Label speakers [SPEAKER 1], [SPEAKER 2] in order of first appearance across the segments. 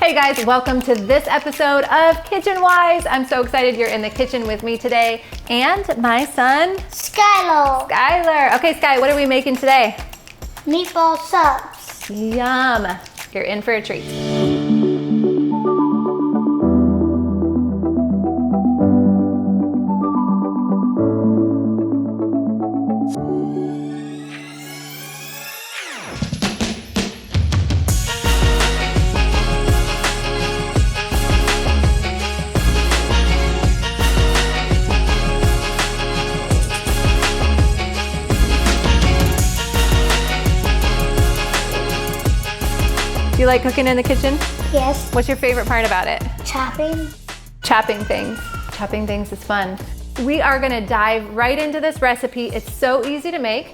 [SPEAKER 1] Hey guys, welcome to this episode of Kitchenwise. I'm so excited you're in the kitchen with me today and my son, Skylar. Okay, Sky, what are we making today?
[SPEAKER 2] Meatball subs.
[SPEAKER 1] Yum. You're in for a treat. Do you like cooking in the kitchen?
[SPEAKER 2] Yes.
[SPEAKER 1] What's your favorite part about it?
[SPEAKER 2] Chopping.
[SPEAKER 1] Chopping things. Chopping things is fun. We are gonna dive right into this recipe. It's so easy to make.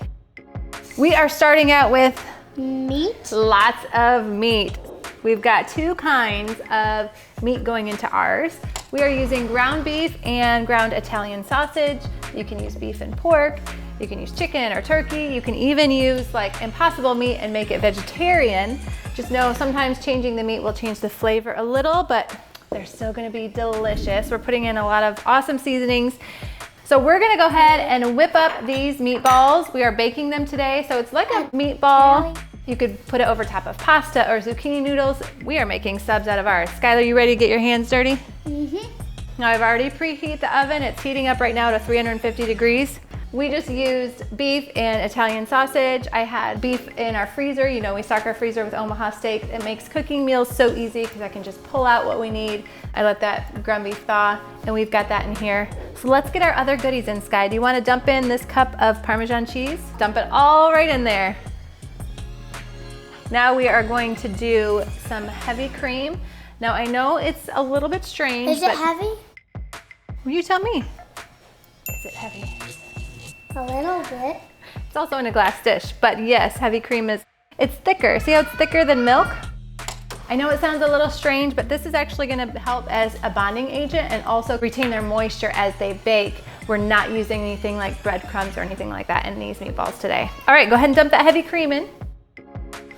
[SPEAKER 1] We are starting out with
[SPEAKER 2] Meat.
[SPEAKER 1] lots of meat. We've got two kinds of meat going into ours. We are using ground beef and ground Italian sausage. You can use beef and pork. You can use chicken or turkey. You can even use like impossible meat and make it vegetarian. Just know sometimes changing the meat will change the flavor a little, but they're still gonna be delicious. We're putting in a lot of awesome seasonings. So we're gonna go ahead and whip up these meatballs. We are baking them today. So it's like a meatball. You could put it over top of pasta or zucchini noodles. We are making subs out of ours. Skylar, you ready to get your hands dirty?
[SPEAKER 2] Mm-hmm.
[SPEAKER 1] Now I've already preheated the oven. It's heating up right now to 350 degrees. We just used beef and Italian sausage. I had beef in our freezer. You know, we stock our freezer with Omaha steak. It makes cooking meals so easy because I can just pull out what we need. I let that ground beef thaw and we've got that in here. So let's get our other goodies in, Sky. Do you want to dump in this cup of Parmesan cheese? Dump it all right in there. Now we are going to do some heavy cream. Now I know it's a little bit strange.
[SPEAKER 2] Is it heavy?
[SPEAKER 1] Will you tell me? Is it heavy?
[SPEAKER 2] A little bit.
[SPEAKER 1] It's also in a glass dish, but yes, heavy cream it's thicker. See how it's thicker than milk? I know it sounds a little strange, but this is actually gonna help as a bonding agent and also retain their moisture as they bake. We're not using anything like breadcrumbs or anything like that in these meatballs today. All right, go ahead and dump that heavy cream in.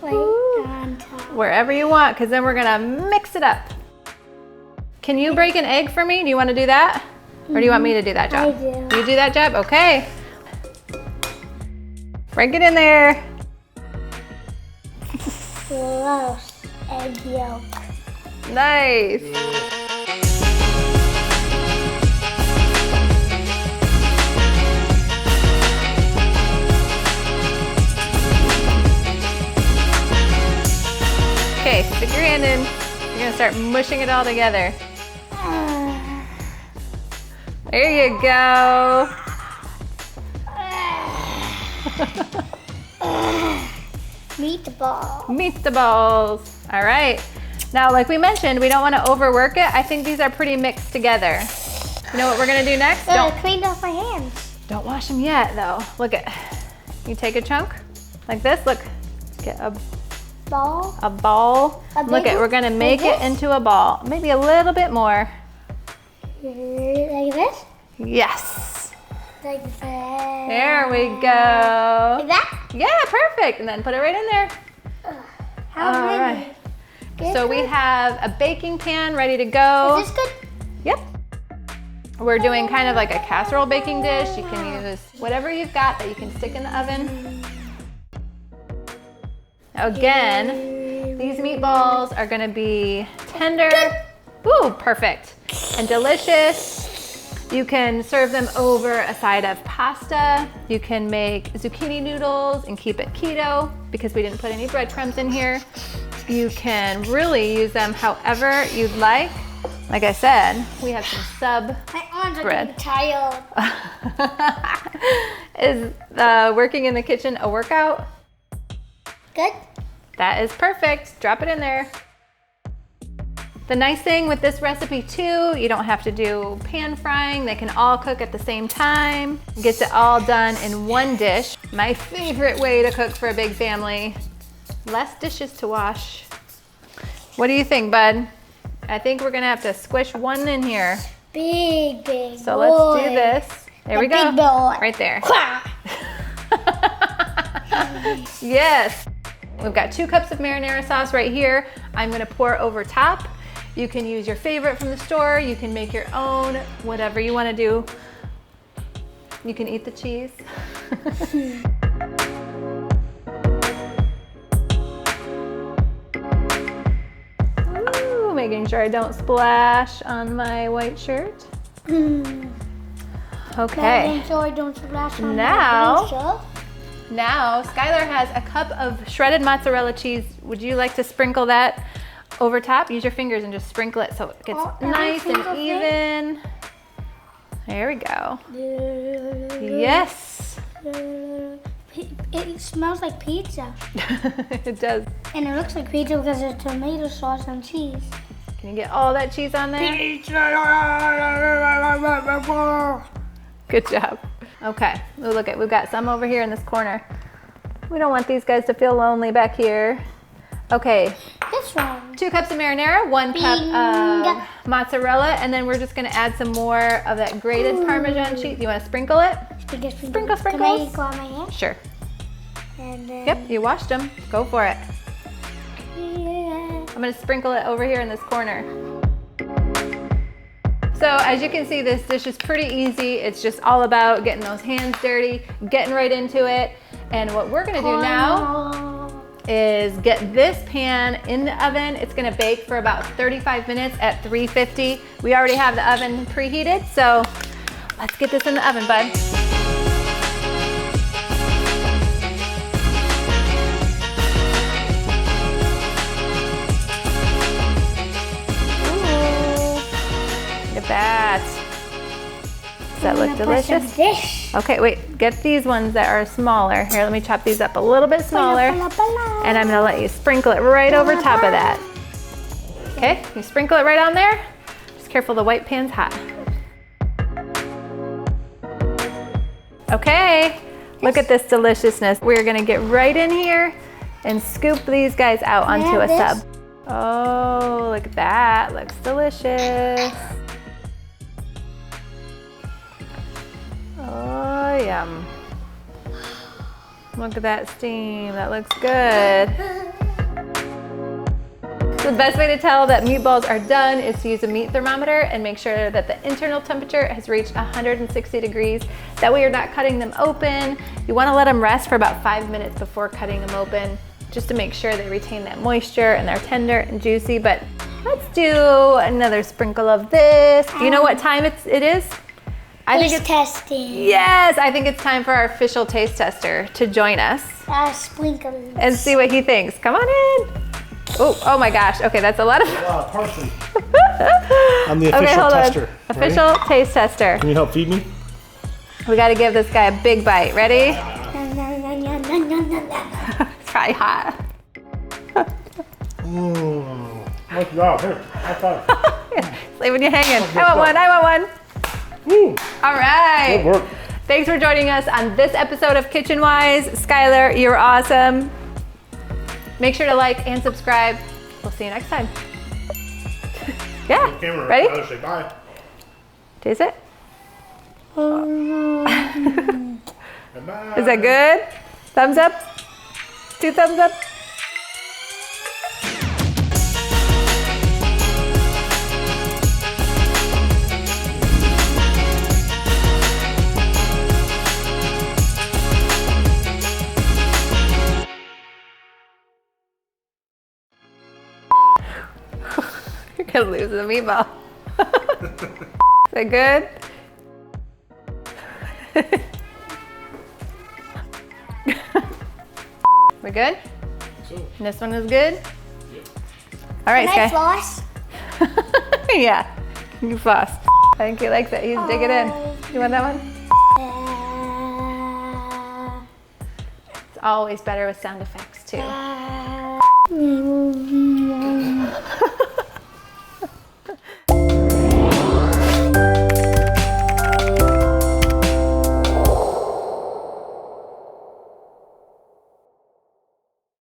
[SPEAKER 2] Right on top.
[SPEAKER 1] Wherever you want, because then we're gonna mix it up. Can you break an egg for me? Do you wanna do that? Or do you want me to do that job?
[SPEAKER 2] I do.
[SPEAKER 1] You do that job? Okay. Break it in there.
[SPEAKER 2] Gross. Egg yolk.
[SPEAKER 1] Nice. Okay, stick your hand in. You're gonna start mushing it all together. There you go.
[SPEAKER 2] Meatball.
[SPEAKER 1] Meatballs. All right. Now, like we mentioned, we don't want to overwork it. I think these are pretty mixed together. You know what we're gonna do next?
[SPEAKER 2] Cleaned off my hands.
[SPEAKER 1] Don't wash them yet, though. Look at. You take a chunk like this. Look. Get a
[SPEAKER 2] Ball.
[SPEAKER 1] ball. Look at. We're gonna make it into a ball. Maybe a little bit more.
[SPEAKER 2] Like this?
[SPEAKER 1] Yes.
[SPEAKER 2] Like that.
[SPEAKER 1] There we go.
[SPEAKER 2] Like that?
[SPEAKER 1] Yeah, perfect. And then put it right in there.
[SPEAKER 2] How
[SPEAKER 1] All
[SPEAKER 2] many?
[SPEAKER 1] right.
[SPEAKER 2] This
[SPEAKER 1] So we
[SPEAKER 2] good?
[SPEAKER 1] have a baking pan ready to go.
[SPEAKER 2] Is this good?
[SPEAKER 1] Yep. We're doing kind of like a casserole baking dish. You can use whatever you've got that you can stick in the oven. Now again, these meatballs are gonna be tender. Ooh, perfect. And delicious. You can serve them over a side of pasta. You can make zucchini noodles and keep it keto because we didn't put any breadcrumbs in here. You can really use them however you'd like. Like I said, we have some sub
[SPEAKER 2] My arms are
[SPEAKER 1] bread.
[SPEAKER 2] getting tired.
[SPEAKER 1] Is working in the kitchen a workout?
[SPEAKER 2] Good?
[SPEAKER 1] That is perfect. Drop it in there. The nice thing with this recipe too, you don't have to do pan frying. They can all cook at the same time. Gets it all done in one dish. My favorite way to cook for a big family. Less dishes to wash. What do you think, bud? I think we're gonna have to squish one in here.
[SPEAKER 2] Big, big
[SPEAKER 1] So
[SPEAKER 2] boy.
[SPEAKER 1] let's do this. There we go.
[SPEAKER 2] Big boy.
[SPEAKER 1] Right there.
[SPEAKER 2] Quack.
[SPEAKER 1] Yes. We've got 2 cups of marinara sauce right here. I'm gonna pour over top. You can use your favorite from the store. You can make your own, whatever you wanna do. You can eat the cheese. Ooh, making sure I don't splash on my white shirt. Okay.
[SPEAKER 2] Making sure I don't splash on
[SPEAKER 1] Now-
[SPEAKER 2] my blue shirt.
[SPEAKER 1] Now, Skylar has a cup of shredded mozzarella cheese. Would you like to sprinkle that over top? Use your fingers and just sprinkle it so it gets nice and even. There we go. Yes.
[SPEAKER 2] It smells like pizza.
[SPEAKER 1] It does.
[SPEAKER 2] And it looks like pizza because of tomato sauce and cheese.
[SPEAKER 1] Can you get all that cheese on there? Good job. Okay, ooh, look at, we've got some over here in this corner. We don't want these guys to feel lonely back here. Okay,
[SPEAKER 2] This one.
[SPEAKER 1] 2 cups of marinara, 1 cup of mozzarella, and then we're just gonna add some more of that grated Parmesan cheese. You wanna sprinkle it? Sprinkle, sprinkles.
[SPEAKER 2] Can I go on my hand?
[SPEAKER 1] Sure.
[SPEAKER 2] And then,
[SPEAKER 1] Yep, you washed them. Go for it.
[SPEAKER 2] yeah.
[SPEAKER 1] I'm gonna sprinkle it over here in this corner. So as you can see, this dish is pretty easy. It's just all about getting those hands dirty, getting right into it. And what we're gonna do now is get this pan in the oven. It's gonna bake for about 35 minutes at 350. We already have the oven preheated, so let's get this in the oven, bud. Look at that. Does that look delicious?
[SPEAKER 2] Dish.
[SPEAKER 1] Okay, wait, get these ones that are smaller. Here, let me chop these up a little bit smaller. And I'm gonna let you sprinkle it right over top of that. Okay, you sprinkle it right on there. Just careful, the white pan's hot. Okay, look at this deliciousness. We're gonna get right in here and scoop these guys out onto a sub. Oh, look at that, looks delicious. Oh, yum. Look at that steam, that looks good. So the best way to tell that meatballs are done is to use a meat thermometer and make sure that the internal temperature has reached 160 degrees. That way you're not cutting them open. You wanna let them rest for about 5 minutes before cutting them open, just to make sure they retain that moisture and they're tender and juicy. But let's do another sprinkle of this. You know what time it is? I think it's
[SPEAKER 2] testing.
[SPEAKER 1] Yes, I think it's time for our official taste tester to join us
[SPEAKER 2] Sprinkles.
[SPEAKER 1] and see what he thinks. Come on in. Oh my gosh. Okay, that's a lot of.
[SPEAKER 3] Parsley. I'm the official
[SPEAKER 1] Okay, hold
[SPEAKER 3] tester.
[SPEAKER 1] on. Official taste tester.
[SPEAKER 3] Can you help feed me?
[SPEAKER 1] We got to give this guy a big bite. Ready? It's probably hot.
[SPEAKER 3] Nice job. Here, high five.
[SPEAKER 1] Leaving you hanging. I want one. All right.
[SPEAKER 3] Good work.
[SPEAKER 1] Thanks for joining us on this episode of Kitchenwise. Skylar, you're awesome. Make sure to like and subscribe. We'll see you next time. Yeah.
[SPEAKER 3] Camera.
[SPEAKER 1] Ready?
[SPEAKER 3] I'll say bye.
[SPEAKER 1] Taste it.
[SPEAKER 3] Bye.
[SPEAKER 1] Is that good? Thumbs up? 2 thumbs up? You're gonna lose the meatball. Is that good? We good?
[SPEAKER 3] So,
[SPEAKER 1] And this one is good? All right,
[SPEAKER 2] Can I
[SPEAKER 1] Sky.
[SPEAKER 2] floss?
[SPEAKER 1] Yeah, you floss. I think he likes it. He's digging in. You want that one? It's always better with sound effects too.